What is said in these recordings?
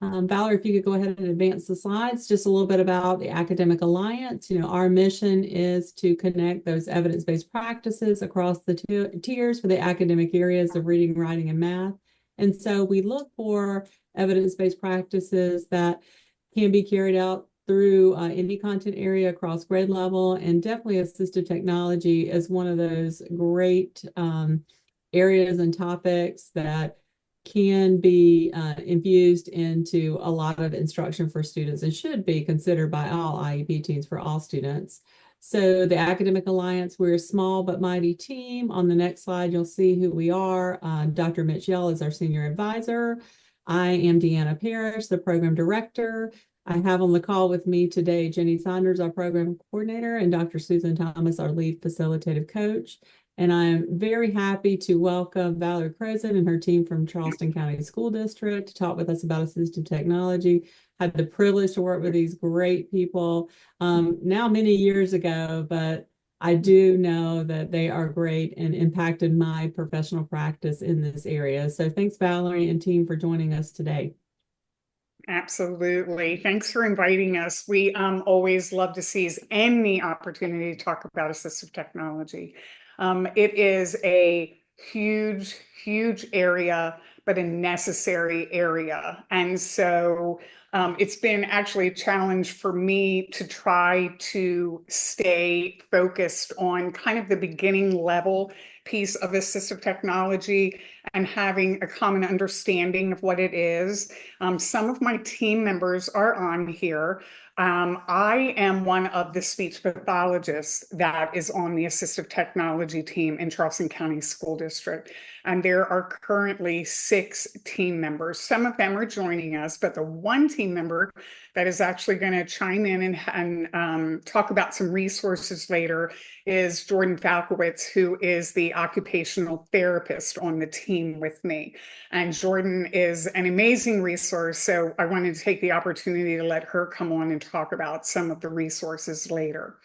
Valerie, if you could go ahead and advance the slides, just a little bit about the Academic Alliance. Our mission is to connect those evidence-based practices across the tiers for the academic areas of reading, writing, and math. And so we look for evidence-based practices that can be carried out through any content area across grade level, and definitely assistive technology is one of those great areas and topics that can be infused into a lot of instruction for students and should be considered by all IEP teams for all students. So the Academic Alliance, we're a small but mighty team. On the next slide, you'll see who we are. Dr. Mitch Yell is our senior advisor. I am Deanna Parrish, the program director. I have on the call with me today Jenny Saunders, our program coordinator, and Dr. Susan Thomas, our lead facilitative coach. And I'm very happy to welcome Valerie Crozen and her team from Charleston County School District to talk with us about assistive technology. Had the privilege to work with these great people now many years ago, but I do know that they are great and impacted my professional practice in this area. So thanks, Valerie and team, for joining us today. Absolutely. Thanks for inviting us. We always love to seize any opportunity to talk about assistive technology. It is a huge, huge area, but a necessary area. And so it's been actually a challenge for me to try to stay focused on kind of the beginning level piece of assistive technology and having a common understanding of what it is. Some of my team members are on here. I am one of the speech pathologists that is on the assistive technology team in Charleston County School District. And there are currently 6 team members. Some of them are joining us, but the one team member that is actually going to chime in and talk about some resources later is Jordan Falkowitz, who is the occupational therapist on the team with me. And Jordan is an amazing resource, so I wanted to take the opportunity to let her come on and talk about some of the resources later.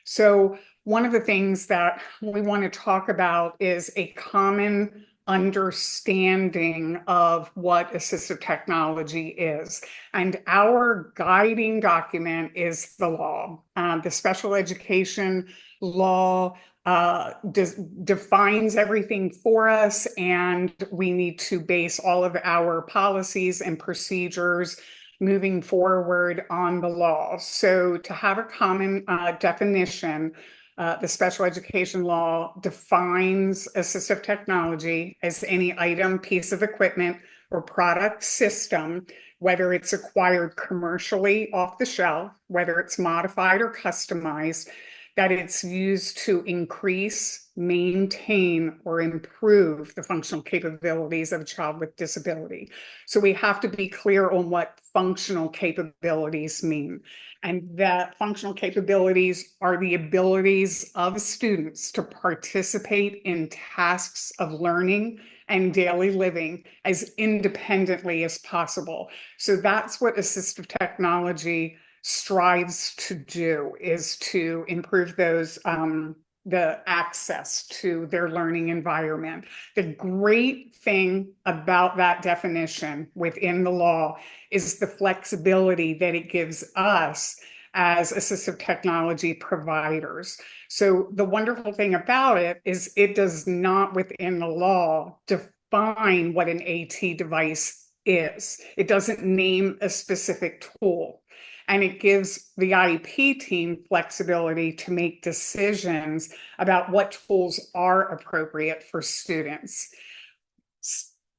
So one of the things that we want to talk about is a common understanding of what assistive technology is. And our guiding document is the law. The special education law defines everything for us, and we need to base all of our policies and procedures moving forward on the law. So to have a common definition, the special education law defines assistive technology as any item, piece of equipment, or product system, whether it's acquired commercially off the shelf, whether it's modified or customized, that it's used to increase, maintain, or improve the functional capabilities of a child with disability. So we have to be clear on what functional capabilities mean. And that functional capabilities are the abilities of students to participate in tasks of learning and daily living as independently as possible. So that's what assistive technology strives to do, is to improve those the access to their learning environment. The great thing about that definition within the law is the flexibility that it gives us as assistive technology providers. So the wonderful thing about it is it does not within the law define what an AT device is. It doesn't name a specific tool. And it gives the IEP team flexibility to make decisions about what tools are appropriate for students.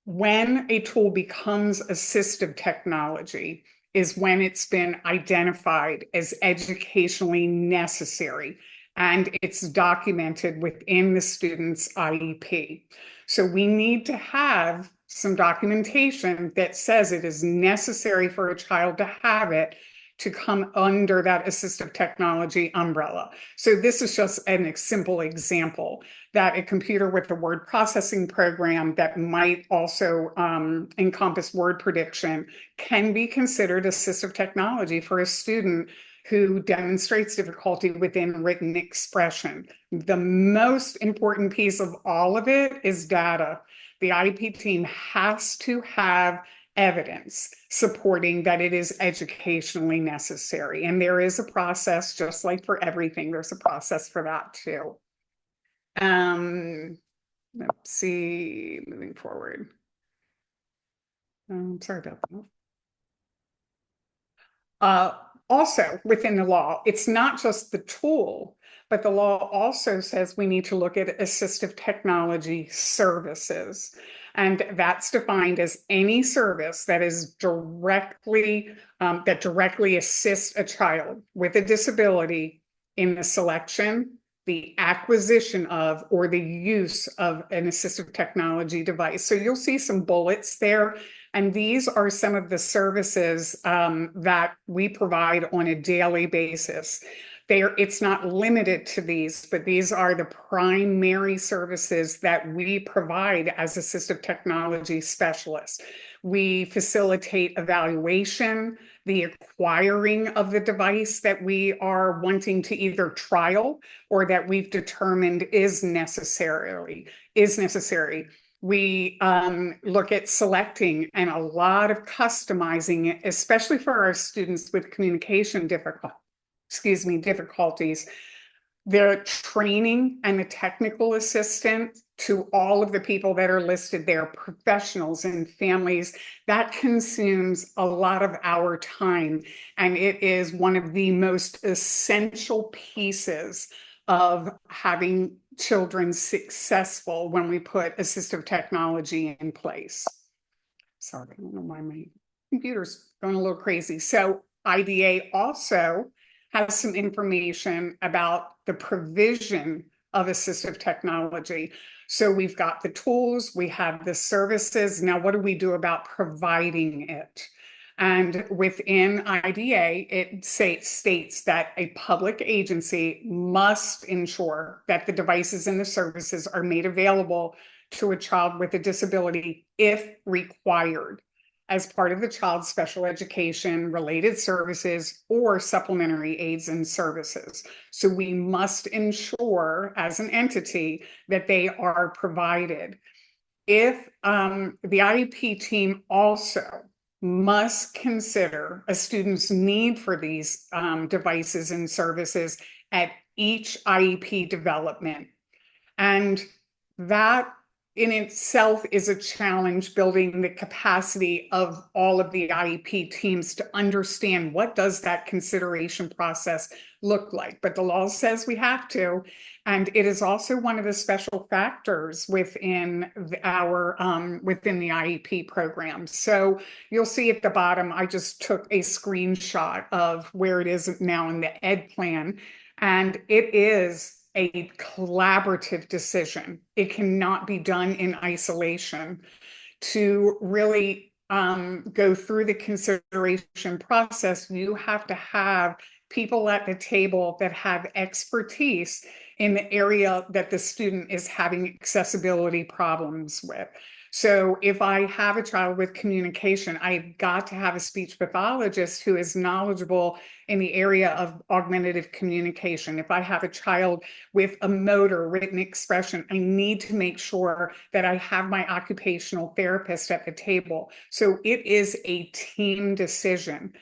When a tool becomes assistive technology is when it's been identified as educationally necessary and it's documented within the student's IEP. So we need to have some documentation that says it is necessary for a child to have it to come under that assistive technology umbrella. So this is just a simple example that a computer with a word processing program that might also encompass word prediction can be considered assistive technology for a student who demonstrates difficulty within written expression. The most important piece of all of it is data. The IEP team has to have evidence supporting that it is educationally necessary. And there is a process, just like for everything, there's a process for that too. Let's see, moving forward. Sorry about that. Also, within the law, it's not just the tool, but the law also says we need to look at assistive technology services. And that's defined as any service that is directly assists a child with a disability in the selection, the acquisition of, or the use of an assistive technology device. So you'll see some bullets there. And these are some of the services that we provide on a daily basis. It's not limited to these, but these are the primary services that we provide as assistive technology specialists. We facilitate evaluation, the acquiring of the device that we are wanting to either trial or that we've determined is necessary. We look at selecting and a lot of customizing, especially for our students with communication difficulties. The training and the technical assistant to all of the people that are listed there, professionals and families, that consumes a lot of our time. And it is one of the most essential pieces of having children successful when we put assistive technology in place. Sorry, I don't know why my computer's going a little crazy. So IDA also has some information about the provision of assistive technology. So we've got the tools, we have the services. Now, what do we do about providing it? And within IDA, it states that a public agency must ensure that the devices and the services are made available to a child with a disability if required as part of the child's special education related services or supplementary aids and services. So we must ensure as an entity that they are provided. If the IEP team also must consider a student's need for these devices and services at each IEP development. And that in itself is a challenge, building the capacity of all of the IEP teams to understand what does that consideration process look like. But the law says we have to, and it is also one of the special factors within within the IEP program. So you'll see at the bottom, I just took a screenshot of where it is now in the ED plan, and it is a collaborative decision. It cannot be done in isolation. To really go through the consideration process, you have to have people at the table that have expertise in the area that the student is having accessibility problems with. So if I have a child with communication, I've got to have a speech pathologist who is knowledgeable in the area of augmentative communication. If I have a child with a motor written expression, I need to make sure that I have my occupational therapist at the table. So it is a team decision.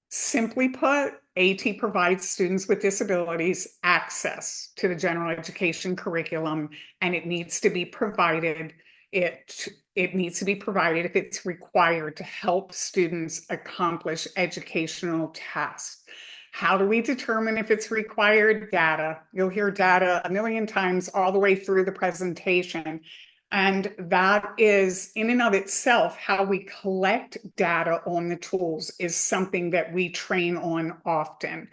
Simply put, AT provides students with disabilities access to the general education curriculum, and it needs to be provided. It needs to be provided if it's required to help students accomplish educational tasks. How do we determine if it's required? Data. You'll hear data a million times all the way through the presentation. And that is, in and of itself, how we collect data on the tools is something that we train on often.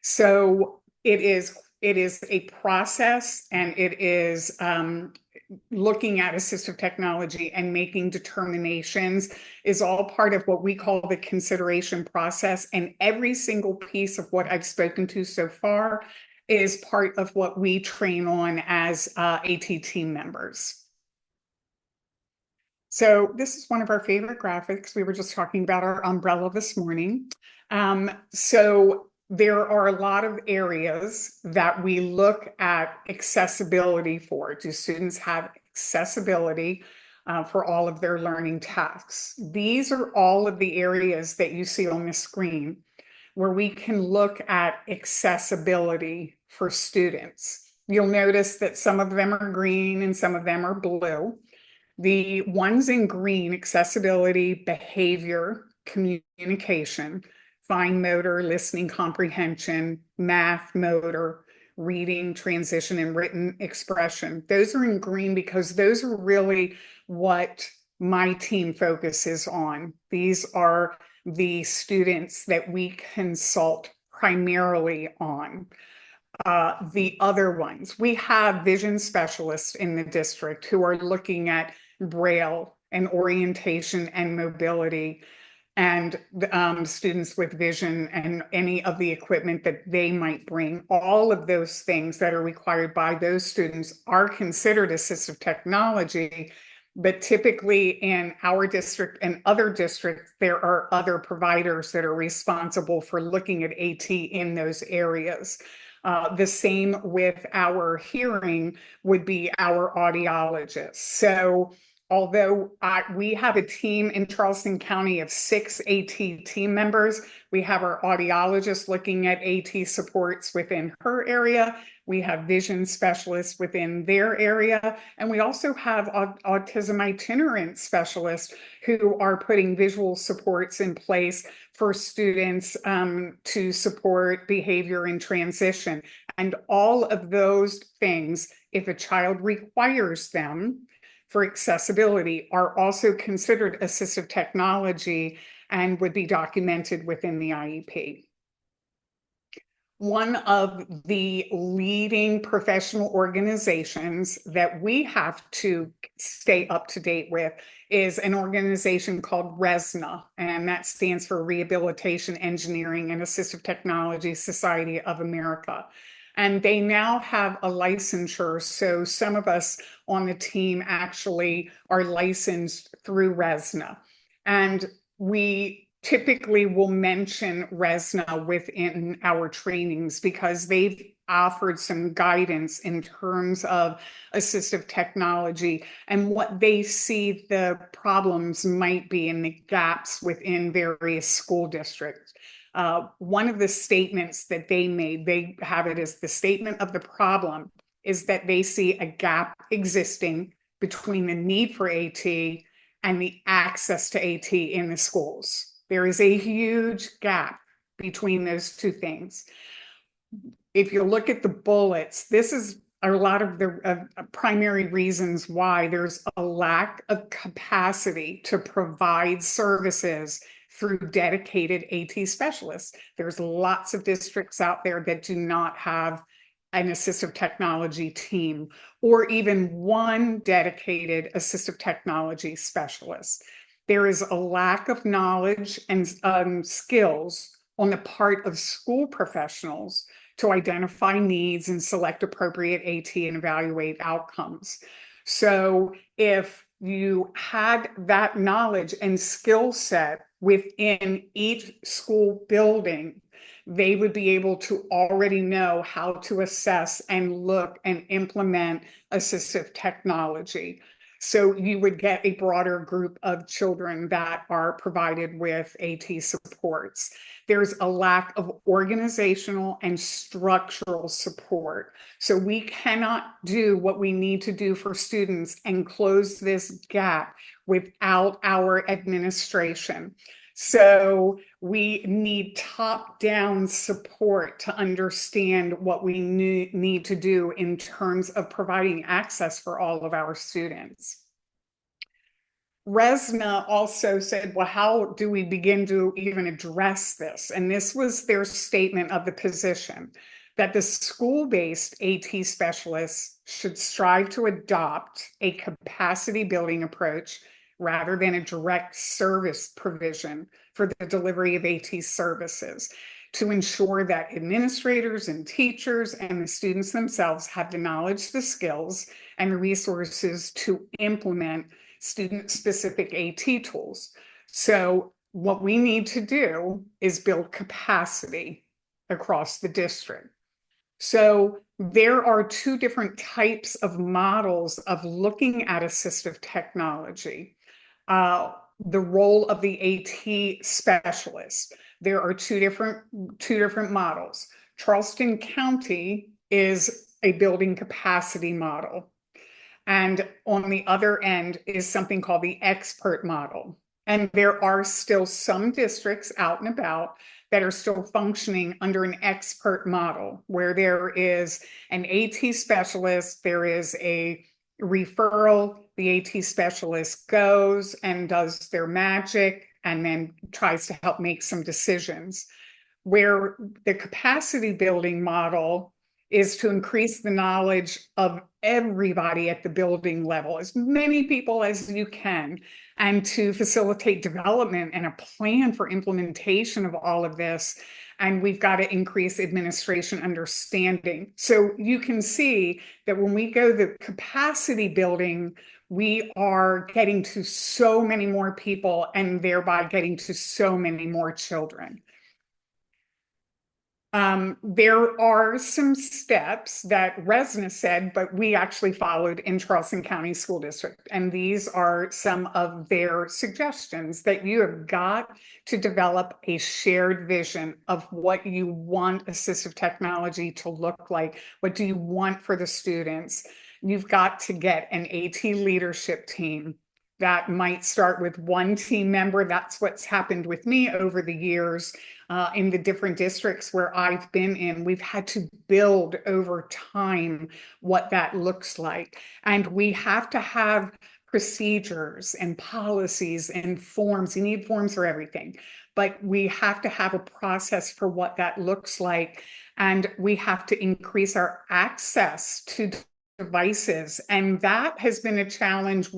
So it is a process, and it is looking at assistive technology and making determinations is all part of what we call the consideration process. And every single piece of what I've spoken to so far is part of what we train on as AT team members. So this is one of our favorite graphics. We were just talking about our umbrella this morning. So there are a lot of areas that we look at accessibility for. Do students have accessibility for all of their learning tasks. These are all of the areas that you see on the screen where we can look at accessibility for students. You'll notice that some of them are green and some of them are blue. The ones in green, accessibility, behavior, communication, fine motor, listening comprehension, math, motor, reading, transition, and written expression. Those are in green because those are really what my team focuses on. These are the students that we consult primarily on. The other ones, we have vision specialists in the district who are looking at Braille and orientation and mobility, and students with vision and any of the equipment that they might bring. All of those things that are required by those students are considered assistive technology, but typically in our district and other districts, there are other providers that are responsible for looking at AT in those areas. The same with our hearing would be our audiologists. So although we have a team in Charleston County of 6 AT team members, we have our audiologist looking at AT supports within her area. We have vision specialists within their area. And we also have autism itinerant specialists who are putting visual supports in place for students to support behavior and transition. And all of those things, if a child requires them, for accessibility are also considered assistive technology and would be documented within the IEP. One of the leading professional organizations that we have to stay up to date with is an organization called RESNA, and that stands for Rehabilitation Engineering and Assistive Technology Society of America. And they now have a licensure. So some of us on the team actually are licensed through RESNA. And we typically will mention RESNA within our trainings because they've offered some guidance in terms of assistive technology and what they see the problems might be and the gaps within various school districts. One of the statements that they made, they have it as the statement of the problem, is that they see a gap existing between the need for AT and the access to AT in the schools. There is a huge gap between those two things. If you look at the bullets, this is a lot of the primary reasons why there's a lack of capacity to provide services through dedicated AT specialists. There's lots of districts out there that do not have an assistive technology team or even one dedicated assistive technology specialist. There is a lack of knowledge and skills on the part of school professionals to identify needs and select appropriate AT and evaluate outcomes. So if you had that knowledge and skill set within each school building, they would be able to already know how to assess and look and implement assistive technology. So you would get a broader group of children that are provided with AT supports. There's a lack of organizational and structural support. So we cannot do what we need to do for students and close this gap without our administration. So we need top-down support to understand what we need to do in terms of providing access for all of our students. RESNA also said, well, how do we begin to even address this? And this was their statement of the position, that the school-based AT specialists should strive to adopt a capacity building approach rather than a direct service provision for the delivery of AT services, to ensure that administrators and teachers and the students themselves have the knowledge, the skills, and the resources to implement student-specific AT tools. So what we need to do is build capacity across the district. So there are two different types of models of looking at assistive technology. The role of the AT specialist. There are two different models. Charleston County is a building capacity model. And on the other end is something called the expert model. And there are still some districts out and about that are still functioning under an expert model where there is an AT specialist, there is a referral, the AT specialist goes and does their magic and then tries to help make some decisions. Where the capacity building model is to increase the knowledge of everybody at the building level, as many people as you can, and to facilitate development and a plan for implementation of all of this. And we've got to increase administration understanding. So you can see that when we go the capacity building, we are getting to so many more people and thereby getting to so many more children. There are some steps that Resna said, but we actually followed in Charleston County School District. And these are some of their suggestions that you have got to develop a shared vision of what you want assistive technology to look like. What do you want for the students? You've got to get an AT leadership team. That might start with one team member. That's what's happened with me over the years. In the different districts where I've been in, we've had to build over time what that looks like. And we have to have procedures and policies and forms. You need forms for everything, but we have to have a process for what that looks like. And we have to increase our access to devices. And that has been a challenge.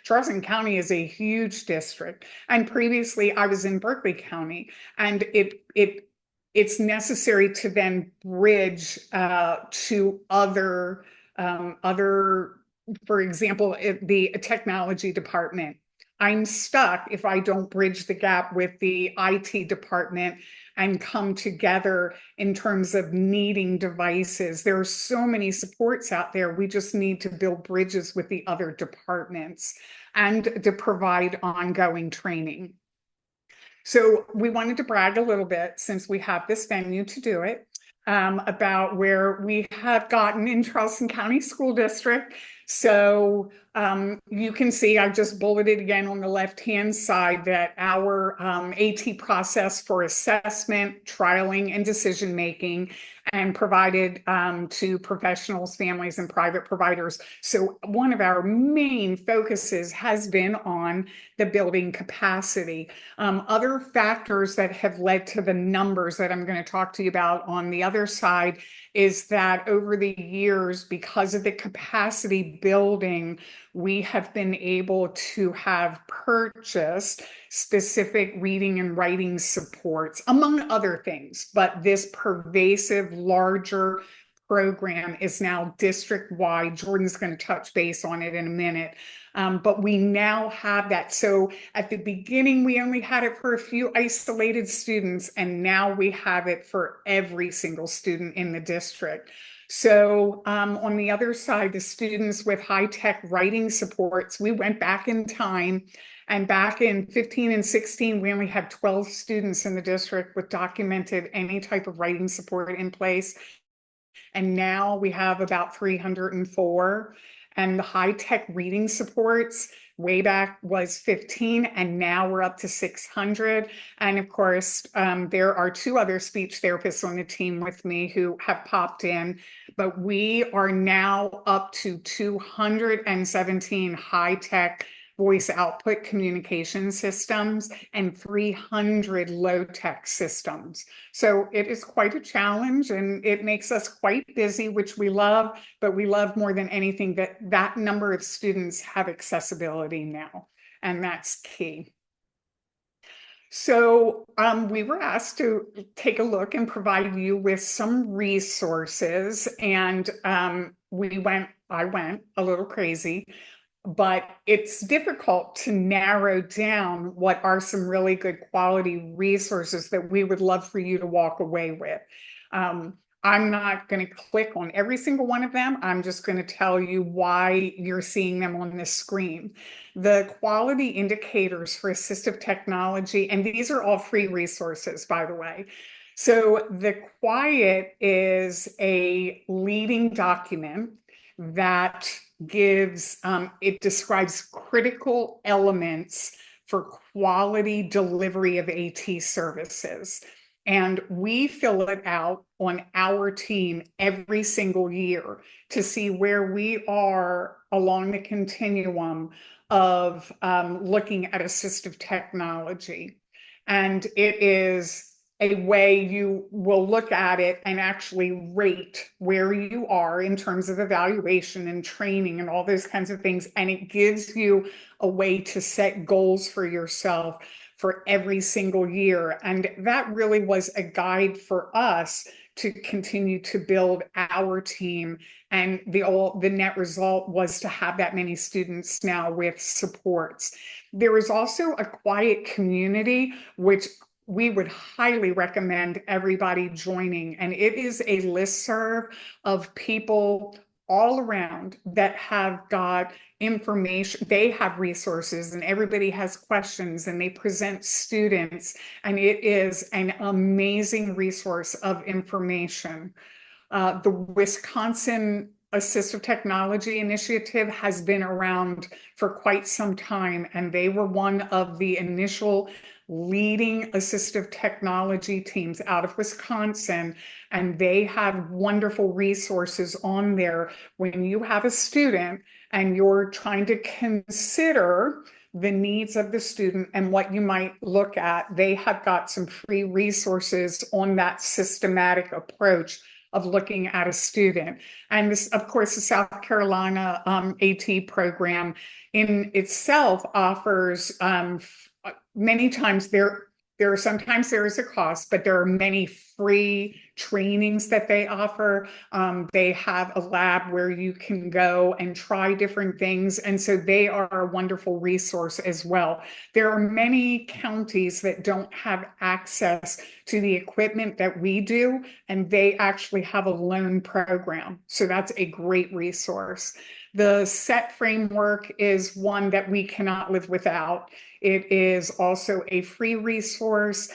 Charleston County is a huge district. And previously I was in Berkeley County, and it's necessary to then bridge to other, for example, the technology department. I'm stuck if I don't bridge the gap with the IT department and come together in terms of needing devices. There are so many supports out there. We just need to build bridges with the other departments and to provide ongoing training. So we wanted to brag a little bit, since we have this venue to do it, about where we have gotten in Charleston County School District. So you can see, I just bulleted again on the left-hand side that our AT process for assessment, trialing, and decision-making, and provided to professionals, families, and private providers. So one of our main focuses has been on the building capacity. Other factors that have led to the numbers that I'm going to talk to you about on the other side is that over the years, because of the capacity building, we have been able to have purchased specific reading and writing supports, among other things. But this pervasive, larger program is now district-wide. Jordan's going to touch base on it in a minute. But we now have that. So at the beginning, we only had it for a few isolated students, and now we have it for every single student in the district. So on the other side, the students with high-tech writing supports, we went back in time, and back in 15 and 16, we only had 12 students in the district with documented any type of writing support in place. And now we have about 304. And the high-tech reading supports way back was 15, and now we're up to 600. And of course, there are two other speech therapists on the team with me who have popped in, but we are now up to 217 high-tech voice output communication systems and 300 low-tech systems. So it is quite a challenge, and it makes us quite busy, which we love, but we love more than anything that that number of students have accessibility now, and that's key. So we were asked to take a look and provide you with some resources, and I went a little crazy. But it's difficult to narrow down what are some really good quality resources that we would love for you to walk away with. I'm not going to click on every single one of them. I'm just going to tell you why you're seeing them on this screen. The quality indicators for assistive technology, and these are all free resources, by the way. So the Quiet is a leading document that it describes critical elements for quality delivery of AT services. And we fill it out on our team every single year to see where we are along the continuum of looking at assistive technology. And it is a way you will look at it and actually rate where you are in terms of evaluation and training and all those kinds of things. And it gives you a way to set goals for yourself for every single year. And that really was a guide for us to continue to build our team. And the net result was to have that many students now with supports. There is also a Quiet community, which we would highly recommend everybody joining. And it is a listserv of people all around that have got information. They have resources and everybody has questions and they present students. And it is an amazing resource of information. The Wisconsin Assistive Technology Initiative has been around for quite some time, and they were one of the initial leading assistive technology teams out of Wisconsin. And they have wonderful resources on there when you have a student and you're trying to consider the needs of the student and what you might look at. They have got some free resources on that systematic approach of looking at a student. And this, of course, the South Carolina AT program in itself offers many times sometimes there is a cost, but there are many free trainings that they offer. They have a lab where you can go and try different things. And so they are a wonderful resource as well. There are many counties that don't have access to the equipment that we do, and they actually have a loan program. So that's a great resource. The SET framework is one that we cannot live without. It is also a free resource.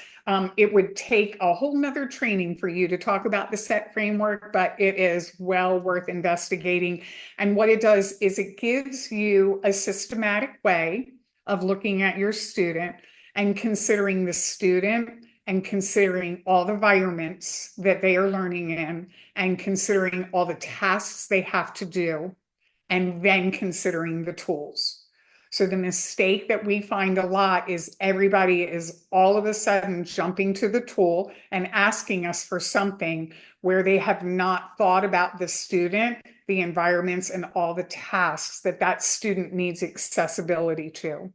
It would take a whole nother training for you to talk about the SET framework, but it is well worth investigating. And what it does is it gives you a systematic way of looking at your student and considering the student and considering all the environments that they are learning in and considering all the tasks they have to do and then considering the tools. So the mistake that we find a lot is everybody is all of a sudden jumping to the tool and asking us for something where they have not thought about the student, the environments, and all the tasks that that student needs accessibility to.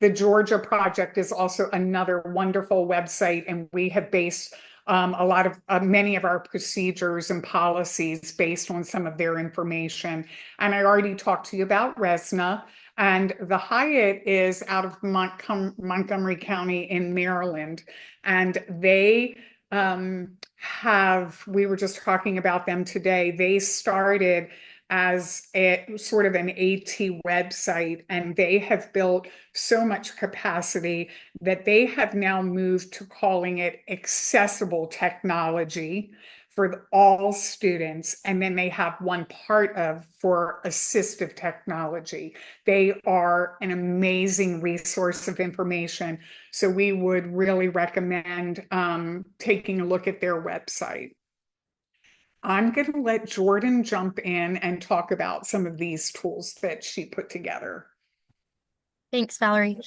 The Georgia Project is also another wonderful website, and we have based a lot of many of our procedures and policies based on some of their information. And I already talked to you about RESNA, and the Hyatt is out of Montgomery County in Maryland, and they we were just talking about them today. They started as a sort of an AT website, and they have built so much capacity that they have now moved to calling it accessible technology for all students. And then they have one part for assistive technology. They are an amazing resource of information. So we would really recommend taking a look at their website. I'm going to let Jordan jump in and talk about some of these tools that she put together. Thanks, Valerie.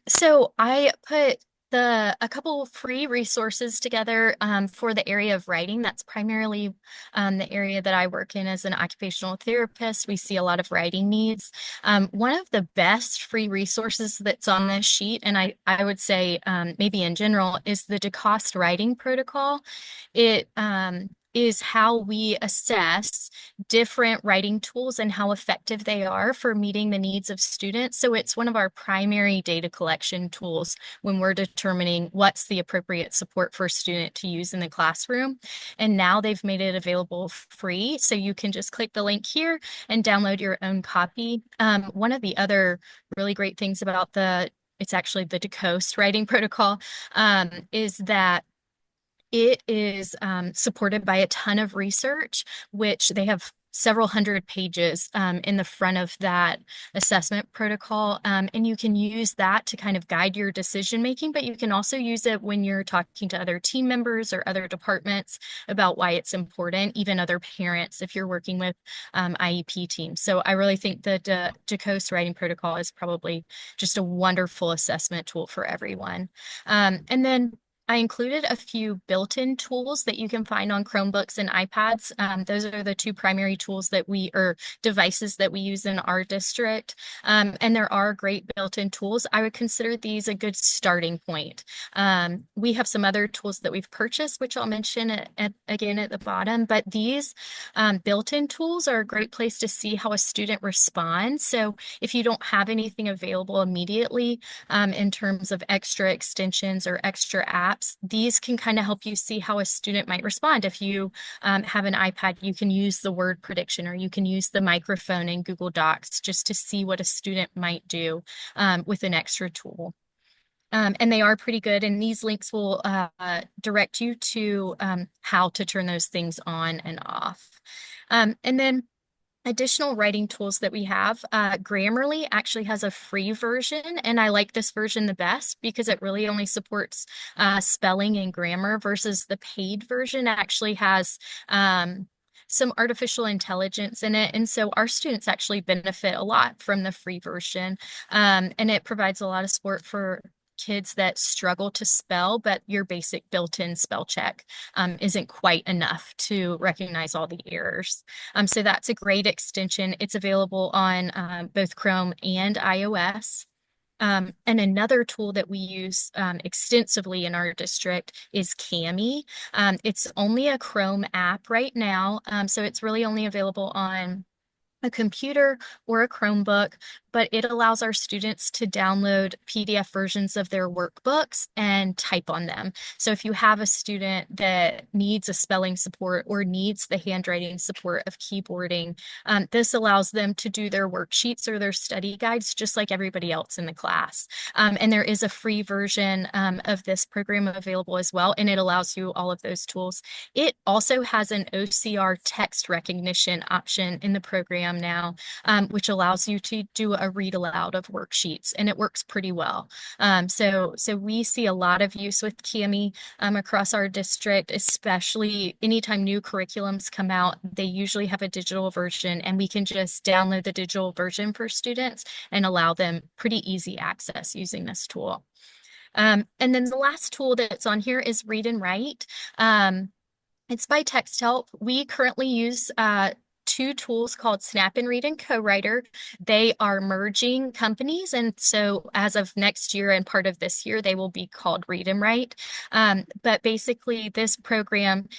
So I put a couple free resources together for the area of writing. That's primarily the area that I work in as an occupational therapist. We see a lot of writing needs. One of the best free resources that's on this sheet, and I would say maybe in general, is the DeCoste writing protocol. It is how we assess different writing tools and how effective they are for meeting the needs of students. So it's one of our primary data collection tools when we're determining what's the appropriate support for a student to use in the classroom. And now they've made it available free. So you can just click the link here and download your own copy. One of the other really great things about it's actually the DeCoste writing protocol, is that it is supported by a ton of research, which they have several hundred pages in the front of that assessment protocol. And you can use that to kind of guide your decision making, but you can also use it when you're talking to other team members or other departments about why it's important, even other parents if you're working with IEP teams. So I really think the DeCoste writing protocol is probably just a wonderful assessment tool for everyone. And then I included a few built-in tools that you can find on Chromebooks and iPads. Those are the two primary tools or devices that we use in our district. And there are great built-in tools. I would consider these a good starting point. We have some other tools that we've purchased, which I'll mention again at the bottom, but these built-in tools are a great place to see how a student responds. So if you don't have anything available immediately in terms of extra extensions or extra apps, these can kind of help you see how a student might respond. If you have an iPad, you can use the word prediction, or you can use the microphone in Google Docs just to see what a student might do with an extra tool. And they are pretty good. And these links will direct you to how to turn those things on and off. And then additional writing tools that we have, Grammarly actually has a free version, and I like this version the best because it really only supports spelling and grammar, versus the paid version actually has some artificial intelligence in it. And so our students actually benefit a lot from the free version, and it provides a lot of support for kids that struggle to spell, but your basic built-in spell check isn't quite enough to recognize all the errors. So that's a great extension. It's available on both Chrome and iOS. And another tool that we use extensively in our district is Kami. It's only a Chrome app right now, so it's really only available on a computer or a Chromebook, but it allows our students to download PDF versions of their workbooks and type on them. So if you have a student that needs a spelling support or needs the handwriting support of keyboarding, this allows them to do their worksheets or their study guides just like everybody else in the class. And there is a free version of this program available as well, and it allows you all of those tools. It also has an OCR text recognition option in the program now, which allows you to do a read aloud of worksheets, and it works pretty well. So we see a lot of use with Kami across our district, especially anytime new curriculums come out. They usually have a digital version, and we can just download the digital version for students and allow them pretty easy access using this tool. And then the last tool that's on here is Read and Write. It's by TextHelp. We currently use two tools called Snap and Read and Co-Writer. They are merging companies, and so as of next year and part of this year, they will be called Read and Write. But basically, this program,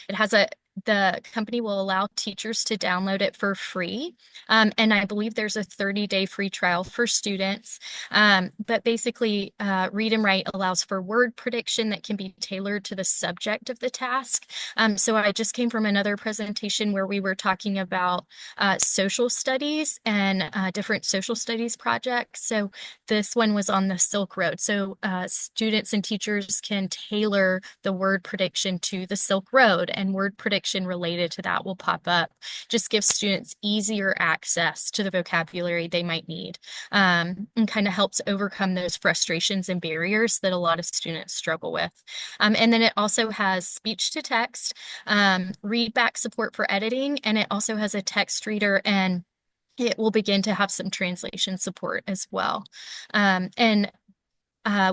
the company will allow teachers to download it for free. And I believe there's a 30-day free trial for students. But basically, Read and Write allows for word prediction that can be tailored to the subject of the task. So I just came from another presentation where we were talking about social studies and different social studies projects. So this one was on the Silk Road. So students and teachers can tailor the word prediction to the Silk Road, and word prediction related to that will pop up. Just gives students easier access to the vocabulary they might need, and kind of helps overcome those frustrations and barriers that a lot of students struggle with. And then it also has speech to text, read back support for editing, and it also has a text reader, and it will begin to have some translation support as well.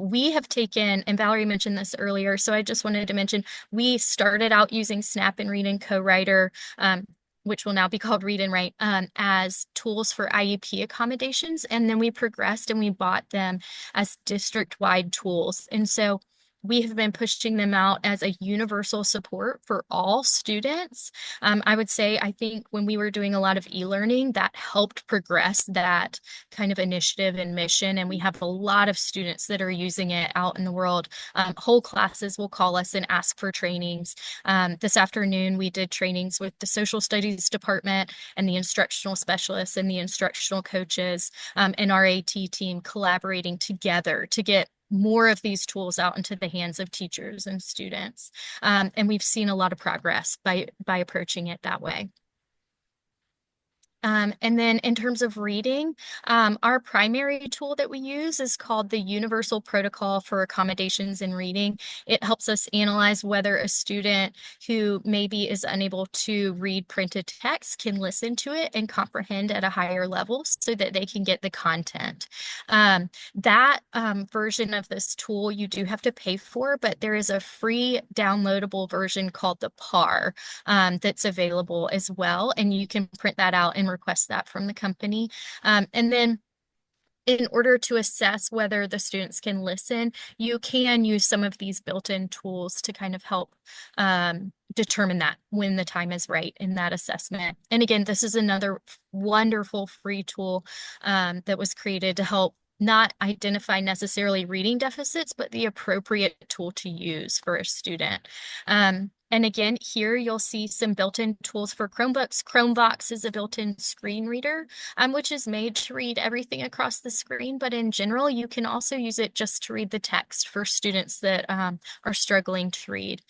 We have taken, and Valerie mentioned this earlier, so I just wanted to mention, we started out using Snap and Read and Co-Writer, which will now be called Read and Write, as tools for IEP accommodations. And then we progressed and we bought them as district-wide tools. And so we have been pushing them out as a universal support for all students. I would say, I think when we were doing a lot of e-learning, that helped progress that kind of initiative and mission. And we have a lot of students that are using it out in the world. Whole classes will call us and ask for trainings. This afternoon, we did trainings with the social studies department and the instructional specialists and the instructional coaches, and our AT team collaborating together to get more of these tools out into the hands of teachers and students. And we've seen a lot of progress by approaching it that way. And then in terms of reading, our primary tool that we use is called the Universal Protocol for Accommodations in Reading. It helps us analyze whether a student who maybe is unable to read printed text can listen to it and comprehend at a higher level so that they can get the content. That version of this tool you do have to pay for, but there is a free downloadable version called the PAR that's available as well, and you can print that out and request that from the company. And then in order to assess whether the students can listen, you can use some of these built-in tools to kind of help determine that when the time is right in that assessment. And again, this is another wonderful free tool that was created to help not identify necessarily reading deficits, but the appropriate tool to use for a student. And again, here you'll see some built-in tools for Chromebooks. Chromevox is a built-in screen reader, which is made to read everything across the screen. But in general, you can also use it just to read the text for students that are struggling to read.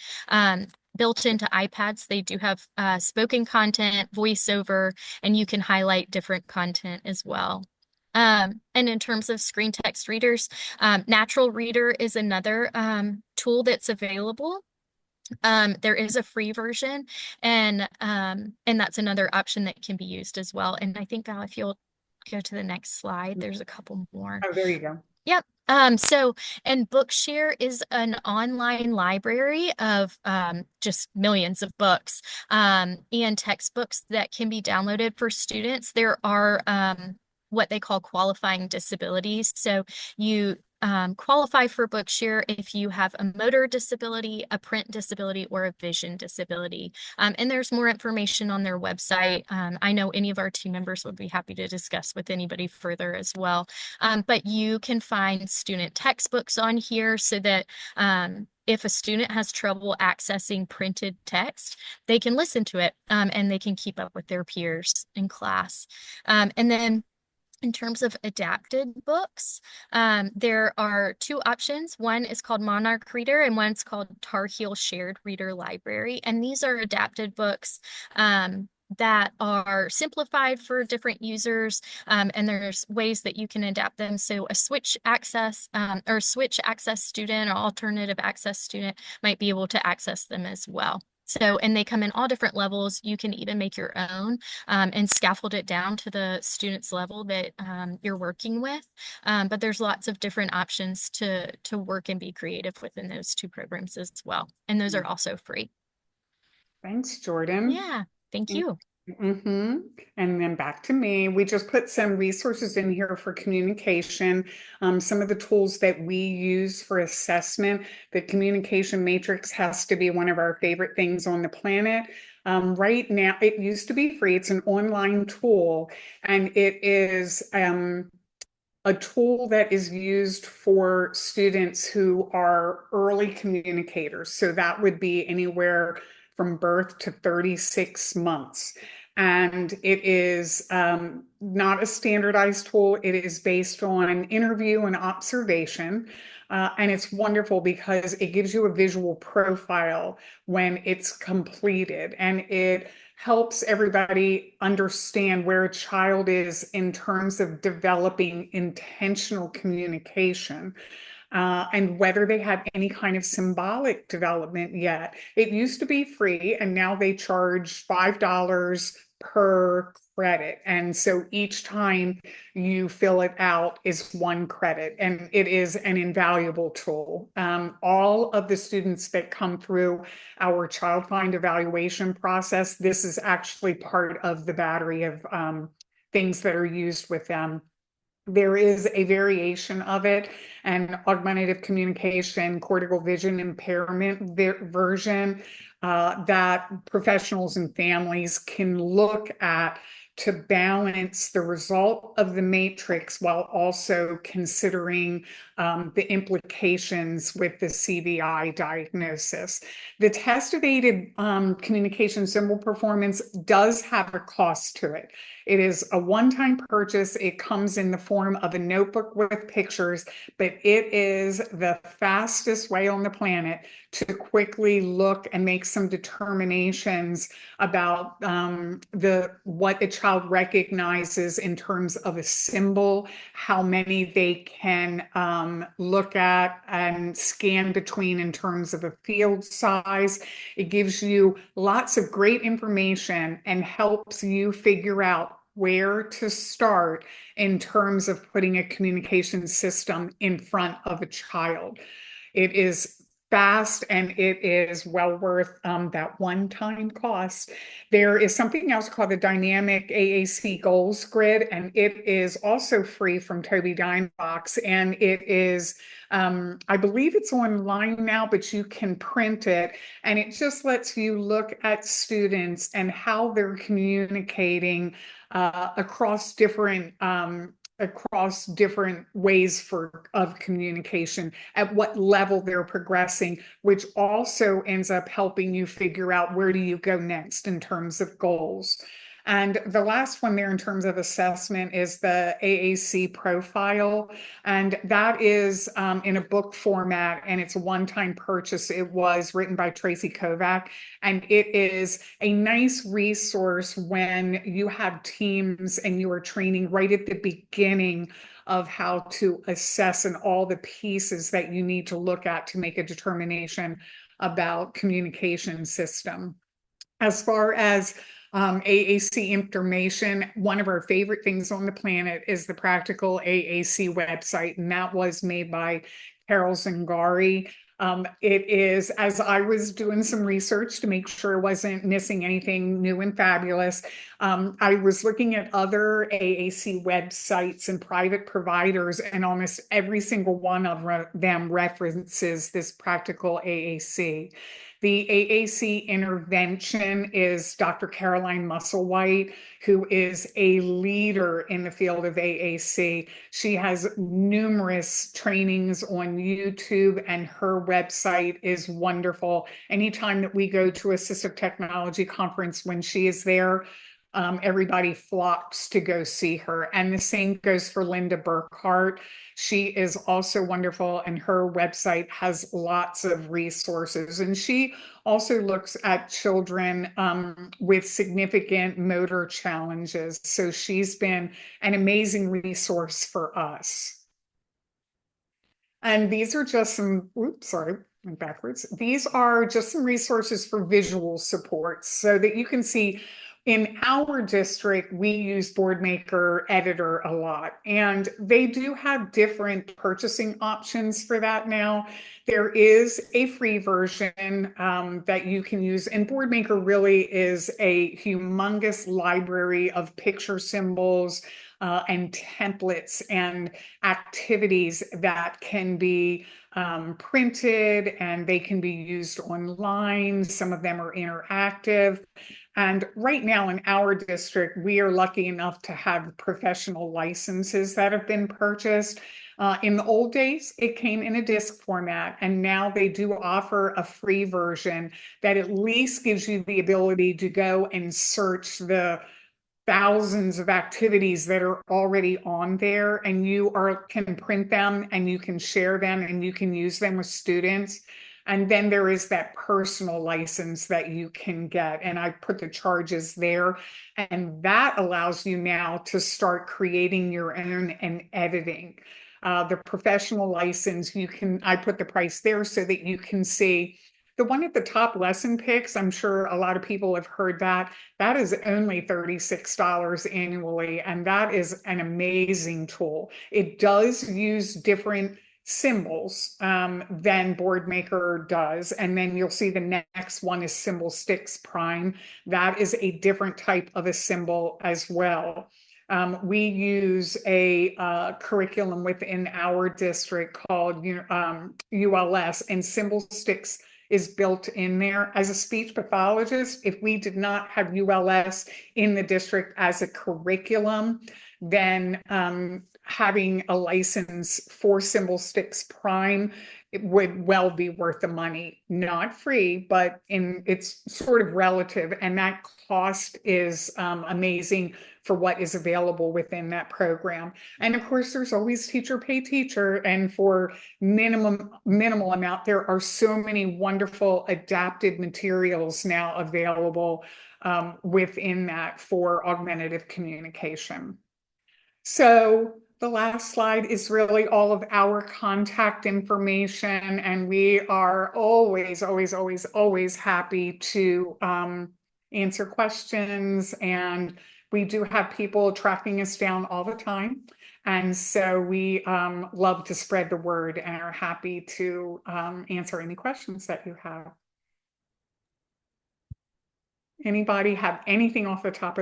Built into iPads, they do have spoken content, voiceover, and you can highlight different content as well. And in terms of screen text readers, Natural Reader is another tool that's available. There is a free version, and that's another option that can be used as well. And I think, Val, if you'll go to the next slide, there's a couple more. Oh, there you go. Yep. And Bookshare is an online library of just millions of books and textbooks that can be downloaded for students. There are what they call qualifying disabilities. So you qualify for Bookshare if you have a motor disability, a print disability, or a vision disability. And there's more information on their website. I know any of our team members would be happy to discuss with anybody further as well. But you can find student textbooks on here so that if a student has trouble accessing printed text, they can listen to it and they can keep up with their peers in class. And then in terms of adapted books, there are two options. One is called Monarch Reader and one's called Tar Heel Shared Reader Library. And these are adapted books that are simplified for different users, and there's ways that you can adapt them. So a switch access student or alternative access student might be able to access them as well. So, and they come in all different levels. You can even make your own and scaffold it down to the student's level that you're working with. But there's lots of different options to work and be creative within those two programs as well. And those are also free. Thanks, Jordan. Yeah, thank you. Mm-hmm. And then back to me. We just put some resources in here for communication. Some of the tools that we use for assessment. The communication matrix has to be one of our favorite things on the planet. Right now, it used to be free. It's an online tool, and it is a tool that is used for students who are early communicators. So that would be anywhere from birth to 36 months. And it is not a standardized tool. It is based on interview and observation. And it's wonderful because it gives you a visual profile when it's completed, and it helps everybody understand where a child is in terms of developing intentional communication. And whether they have any kind of symbolic development yet. It used to be free, and now they charge $5 per credit. And so each time you fill it out is 1 credit, and it is an invaluable tool. All of the students that come through our Child Find evaluation process, this is actually part of the battery of things that are used with them. There is a variation of it, an augmentative communication, cortical vision impairment version that professionals and families can look at to balance the result of the matrix while also considering the implications with the CVI diagnosis. The test of aided communication symbol performance does have a cost to it. It is a one-time purchase. It comes in the form of a notebook with pictures, but it is the fastest way on the planet to quickly look and make some determinations about what a child recognizes in terms of a symbol, how many they can look at and scan between in terms of a field size. It gives you lots of great information and helps you figure out where to start in terms of putting a communication system in front of a child. It is fast and it is well worth that one-time cost. There is something else called the Dynamic AAC Goals Grid, and it is also free from Tobii Dynavox, and it is I believe it's online now, but you can print it, and it just lets you look at students and how they're communicating across different ways of communication, at what level they're progressing, which also ends up helping you figure out where do you go next in terms of goals. And the last one there in terms of assessment is the AAC profile. And that is in a book format, and it's a one-time purchase. It was written by Tracy Kovac, and it is a nice resource when you have teams and you are training right at the beginning of how to assess and all the pieces that you need to look at to make a determination about communication system. As far as AAC information, one of our favorite things on the planet is the Practical AAC website, and that was made by Carol Zingari. It is, as I was doing some research to make sure I wasn't missing anything new and fabulous, I was looking at other AAC websites and private providers, and almost every single one of them references this Practical AAC. The AAC intervention is Dr. Caroline Musselwhite, who is a leader in the field of AAC. She has numerous trainings on YouTube, and her website is wonderful. Anytime that we go to Assistive Technology Conference, when she is there, everybody flocks to go see her. And the same goes for Linda Burkhart. She is also wonderful, and her website has lots of resources. And she also looks at children with significant motor challenges. So she's been an amazing resource for us. And these are just some, oops, sorry, went backwards. These are just some resources for visual support so that you can see. In our district, we use Boardmaker Editor a lot, and they do have different purchasing options for that now. There is a free version that you can use, and Boardmaker really is a humongous library of picture symbols and templates and activities that can be printed, and they can be used online. Some of them are interactive. And right now in our district, we are lucky enough to have professional licenses that have been purchased. In the old days, it came in a disc format, and now they do offer a free version that at least gives you the ability to go and search the thousands of activities that are already on there, and you can print them and you can share them and you can use them with students. And then there is that personal license that you can get, and I put the charges there, and that allows you now to start creating your own and editing. The professional license, I put the price there so that you can see. The one at the top, Lesson Picks, I'm sure a lot of people have heard that. That is only $36 annually, and that is an amazing tool. It does use different symbols than Boardmaker does. And then you'll see the next one is Symbol Sticks Prime. That is a different type of a symbol as well. We use a curriculum within our district called ULS, and Symbol Sticks is built in there. As a speech pathologist, if we did not have ULS in the district as a curriculum, then having a license for Symbol Sticks Prime, it would well be worth the money. Not free, but it's sort of relative, and that cost is amazing for what is available within that program. And of course, there's always teacher pay teacher, and for minimal amount, there are so many wonderful adapted materials now available within that for augmentative communication. So the last slide is really all of our contact information, and we are always, always, always, always happy to answer questions. And we do have people tracking us down all the time. And so we love to spread the word and are happy to answer any questions that you have. Anybody have anything off the top of